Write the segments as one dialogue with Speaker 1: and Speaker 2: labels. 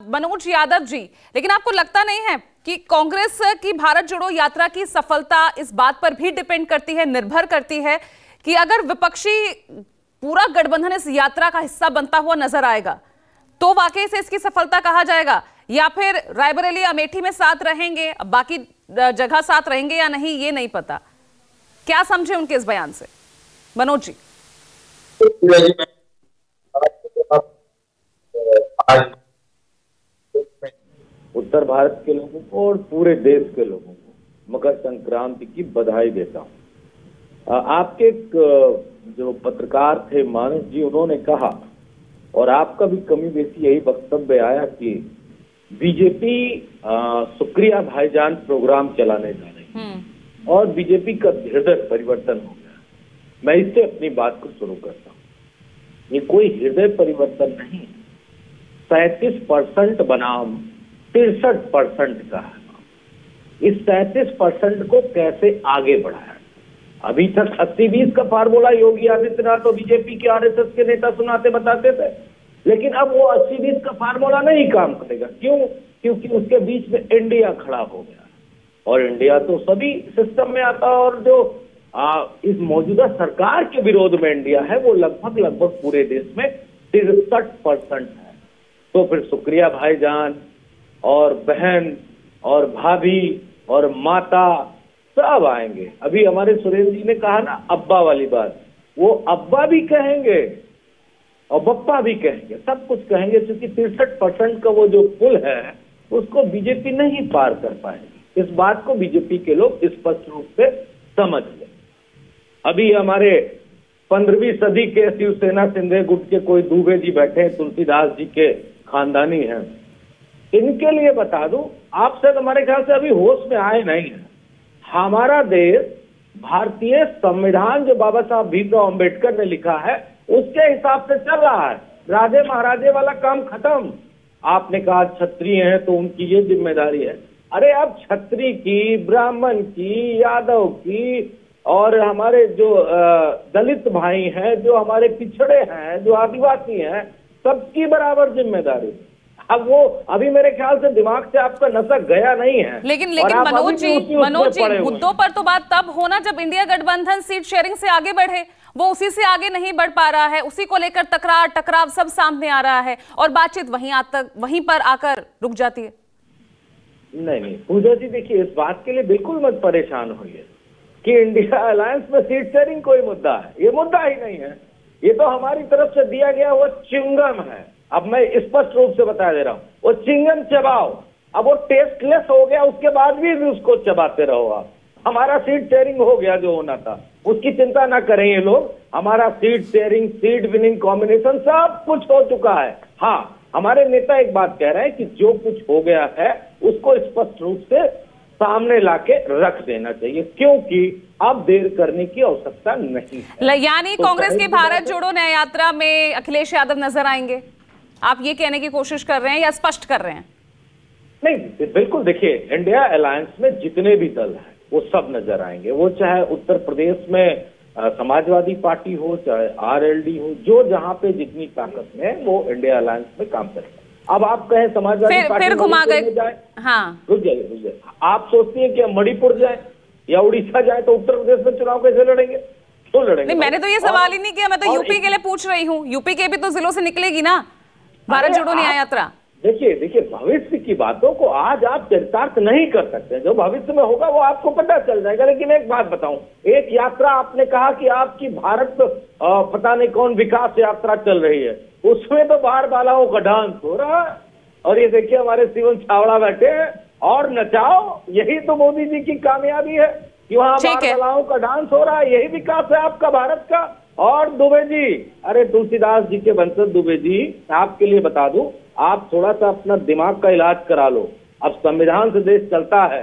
Speaker 1: मनोज यादव जी, लेकिन आपको लगता नहीं है कि कांग्रेस की भारत जोड़ो यात्रा की सफलता इस बात पर भी डिपेंड करती है, निर्भर करती है कि अगर विपक्षी पूरा गठबंधन इस यात्रा का हिस्सा बनता हुआ नजर आएगा तो वाकई से इसकी सफलता कहा जाएगा, या फिर रायबरेली अमेठी में साथ रहेंगे, बाकी जगह साथ रहेंगे या नहीं ये नहीं पता। क्या समझे उनके इस बयान से मनोज जी?
Speaker 2: उत्तर भारत के लोगों को और पूरे देश के लोगों को मकर संक्रांति की बधाई देता हूं। आपके जो पत्रकार थे मानस जी, उन्होंने कहा और आपका भी कमी बेसी यही वक्तव्य आया कि बीजेपी शुक्रिया भाईजान प्रोग्राम चलाने जा रही है और बीजेपी का हृदय परिवर्तन हो गया। मैं इससे अपनी बात को शुरू करता हूं। ये कोई हृदय परिवर्तन नहीं, 37% बनाम 63% का है। इस 37% को कैसे आगे बढ़ाया? अभी तक 80-20 का फार्मूला योगी आदित्यनाथ और बीजेपी के आरएसएस के नेता सुनाते बताते थे, लेकिन अब वो 80-20 का फार्मूला नहीं काम करेगा। क्यों? क्योंकि उसके बीच में इंडिया खड़ा हो गया और इंडिया तो सभी सिस्टम में आता है और जो इस मौजूदा सरकार के विरोध में इंडिया है वो लगभग पूरे देश में 63% है। तो फिर शुक्रिया भाईजान और बहन और भाभी और माता सब आएंगे। अभी हमारे सुरेंद्र जी ने कहा ना अब्बा वाली बात, वो अब्बा भी कहेंगे और बप्पा भी कहेंगे, सब कुछ कहेंगे, क्योंकि 63% का वो जो पुल है उसको बीजेपी नहीं पार कर पाएगी। इस बात को बीजेपी के लोग स्पष्ट रूप से समझ लें। अभी हमारे 15वीं सदी के शिवसेना सिंधे गुट के कोई दुबे जी बैठे हैं, तुलसीदास जी के खानदानी हैं, इनके लिए बता दूं, आप शायद हमारे ख्याल से अभी होश में आए नहीं है। हमारा देश भारतीय संविधान जो बाबा साहब भीमराव अंबेडकर ने लिखा है उसके हिसाब से चल रहा है। राजे महाराजे वाला काम खत्म। आपने कहा क्षत्रिय हैं तो उनकी ये जिम्मेदारी है। अरे अब क्षत्रिय की, ब्राह्मण की, यादव की और हमारे जो दलित भाई हैं, जो हमारे पिछड़े हैं, जो आदिवासी हैं, सबकी बराबर जिम्मेदारी। अब वो अभी मेरे ख्याल से दिमाग से आपका नशा गया नहीं है।
Speaker 1: लेकिन मनोज जी मुद्दों पर तो बात तब होना जब इंडिया गठबंधन सीट शेयरिंग से आगे बढ़े। वो उसी से आगे नहीं बढ़ पा रहा है, उसी को लेकर तकरार टकराव सब सामने आ रहा है और बातचीत वहीं पर आकर रुक जाती है।
Speaker 2: नहीं पूजा जी, देखिए इस बात के लिए बिल्कुल मत परेशान होइए कि इंडिया अलायंस में सीट शेयरिंग कोई मुद्दा है। ये मुद्दा ही नहीं है, ये तो हमारी तरफ से दिया गया वो चिंगम है। अब मैं स्पष्ट रूप से बता दे रहा हूँ, वो चिंगम चबाओ। अब वो टेस्टलेस हो गया, उसके बाद भी उसको चबाते रहो आप। हमारा सीट शेयरिंग हो गया जो होना था, उसकी चिंता ना करें ये लोग। हमारा seat sharing, seat winning combination सब कुछ हो चुका है। हाँ, हमारे नेता एक बात कह रहे हैं कि जो कुछ हो गया है उसको स्पष्ट रूप से सामने लाके रख देना चाहिए, क्योंकि अब देर करने की आवश्यकता नहीं है।
Speaker 1: यानी कांग्रेस की भारत जोड़ो न्याय यात्रा में अखिलेश यादव नजर आएंगे, आप ये कहने की कोशिश कर रहे हैं या स्पष्ट कर रहे हैं?
Speaker 2: नहीं, बिल्कुल। देखिए, इंडिया अलायंस में जितने भी दल हैं वो सब नजर आएंगे। वो चाहे उत्तर प्रदेश में समाजवादी पार्टी हो, चाहे आरएलडी हो, जो जहां पे जितनी ताकत है वो इंडिया अलायंस में काम करेगा। अब आप कहें समाजवादी पार्टी
Speaker 1: फिर घुमा गए
Speaker 2: जाए,
Speaker 1: हाँ,
Speaker 2: रुक जाइए। आप सोचती हैं कि हम मणिपुर जाए या उड़ीसा जाए तो उत्तर प्रदेश में चुनाव कैसे लड़ेंगे? क्यों लड़ेंगे?
Speaker 1: नहीं, मैंने तो ये सवाल ही नहीं किया, मैं तो यूपी के लिए पूछ रही हूँ। यूपी के भी तो जिलों से निकलेगी ना भारत जोड़ो न्याय यात्रा।
Speaker 2: देखिए भविष्य की बातों को आज आप चरितार्थ नहीं कर सकते। जो भविष्य में होगा वो आपको पता चल जाएगा। लेकिन एक बात बताऊं, एक यात्रा आपने कहा कि आपकी भारत पता नहीं कौन विकास यात्रा चल रही है, उसमें तो बाहर बालाओं का डांस हो रहा है। और ये देखिए हमारे शिवन छावड़ा बैठे हैं और नचाओ। यही तो मोदी जी की कामयाबी है कि वहाँ बाहर बालाओं का डांस हो रहा है। यही विकास है आपका भारत का। और दुबे जी, अरे तुलसीदास जी के वंशज दुबे जी, आपके लिए बता दूं, आप थोड़ा सा अपना दिमाग का इलाज करा लो। अब संविधान से देश चलता है,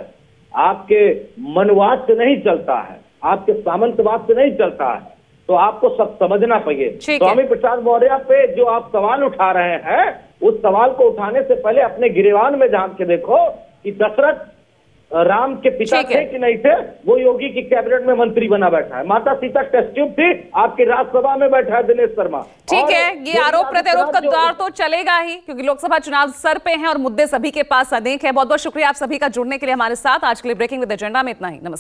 Speaker 2: आपके मनवाद से नहीं चलता है, आपके सामंतवाद से नहीं चलता है। तो आपको सब समझना चाहिए। स्वामी प्रसाद मौर्य पे जो आप सवाल उठा रहे हैं, उस सवाल को उठाने से पहले अपने गिरेबान में झांक के देखो कि दशरथ राम के पिता थे कि नहीं थे, वो योगी की कैबिनेट में मंत्री बना बैठा है। माता सीता टेस्ट ट्यूब थी, आपकी राज्यसभा में बैठा है दिनेश शर्मा।
Speaker 1: ठीक है, ये आरोप प्रत्यारोप का दौर तो चलेगा ही, क्योंकि लोकसभा चुनाव सर पे हैं और मुद्दे सभी के पास अनेक है। बहुत बहुत शुक्रिया आप सभी का जुड़ने के लिए हमारे साथ। आज के लिए ब्रेकिंग विद एजेंडा में इतना ही। नमस्कार।